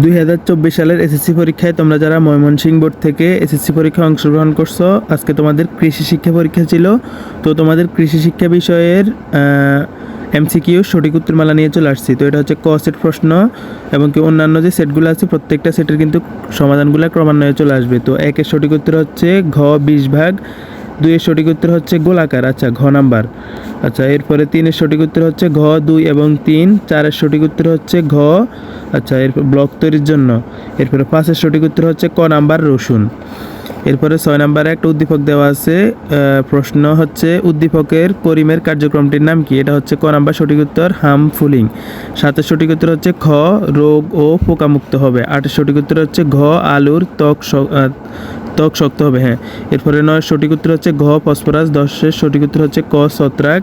2024 সালের এসএসসি পরীক্ষায় তোমরা যারা ময়মনসিংহ বোর্ড থেকে এসএসসি পরীক্ষায় অংশগ্রহণ করছো, আজকে তোমাদের কৃষি শিক্ষা পরীক্ষা ছিল। তো তোমাদের কৃষি শিক্ষা বিষয়ের এমসিকিউ সঠিক উত্তরমালা নিয়ে চলে আসছি। তো এটা হচ্ছে ক সেট প্রশ্ন এবং কি অন্যান্য যে সেটগুলো আছে প্রত্যেকটা সেটের কিন্তু সমাধানগুলো ক্রমান্বয়ে চলে আসবে। তো একের সঠিক উত্তর হচ্ছে ঘ 20 ভাগ, 2-এর সঠিক উত্তর হচ্ছে গোলাকার, আচ্ছা ঘ নাম্বার। আচ্ছা এরপরে 3-এর সঠিক উত্তর হচ্ছে ঘ 2 এবং 3, 4-এর সঠিক উত্তর হচ্ছে ঘ, আচ্ছা এরপর ব্লক তৈরির জন্য। এরপরে 5-এর সঠিক উত্তর হচ্ছে ক নাম্বার রসুন। এরপরে 6 নাম্বারে একটা উদ্দীপক দেওয়া আছে, প্রশ্ন হচ্ছে উদ্দীপকের করিমের কার্যক্রমটির নাম কি? এটা হচ্ছে ক নাম্বার সঠিক উত্তর হার্মফুলিং। 7-এর সঠিক উত্তর হচ্ছে খ রোগ ও পোকামুক্ত হবে। 8-এর সঠিক উত্তর হচ্ছে ঘ আলুর ত্বক শক্ত হবে, হ্যাঁ। এরপরে 9-এর সঠিক উত্তর হচ্ছে ঘ ফসফরাস। 10-এর সঠিক উত্তর হচ্ছে ক ছত্রাক।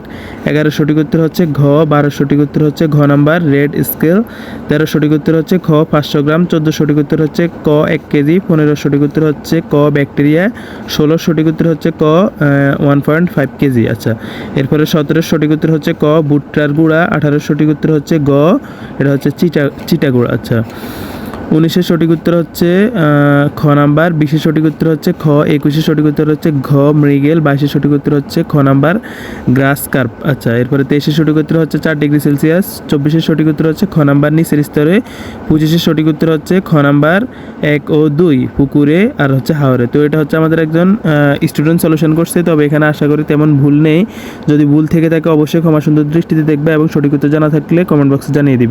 11-এর সঠিক উত্তর হচ্ছে ঘ। 12-এর সঠিক উত্তর হচ্ছে ঘ নাম্বার রেড স্কেল। 13-এর সঠিক উত্তর হচ্ছে খ 500 গ্রাম। 14-এর সঠিক উত্তর হচ্ছে ক 1 কেজি। 15-এর সঠিক উত্তর হচ্ছে ক ব্যাকটেরিয়া। 16-এর সঠিক উত্তর হচ্ছে ক 1.5 কেজি, আচ্ছা। এরপরে 17-এর সঠিক উত্তর হচ্ছে ক ভুট্টার গুঁড়া। 18-এর সঠিক উত্তর হচ্ছে গ, এটা হচ্ছে চিটা গুঁড়া, আচ্ছা। 19-এর সঠিক উত্তর হচ্ছে খ নাম্বার। 20-এর সঠিক উত্তর হচ্ছে খ। 21-এর সঠিক উত্তর হচ্ছে ঘ মৃগেল। 22-এর সঠিক উত্তর হচ্ছে খ নাম্বার গ্রাস কার্প, আচ্ছা। এরপরে 23-এর সঠিক উত্তর হচ্ছে 4 ডিগ্রি সেলসিয়াস। 24-এর সঠিক উত্তর হচ্ছে খ নাম্বার নিচের স্তরে। 25-এর সঠিক উত্তর হচ্ছে খ নাম্বার 1 ও 2 পুকুরে আর হচ্ছে হাওরে। তো এটা হচ্ছে আমাদের একজন স্টুডেন্ট সলিউশন করছে, তবে এখানে আশা করি তেমন ভুল নেই। যদি ভুল থেকে থাকে অবশ্যই ক্ষমা সুন্দর দৃষ্টিতে দেখবে এবং সঠিক উত্তর জানা থাকলে কমেন্ট বক্সে জানিয়ে দিবে।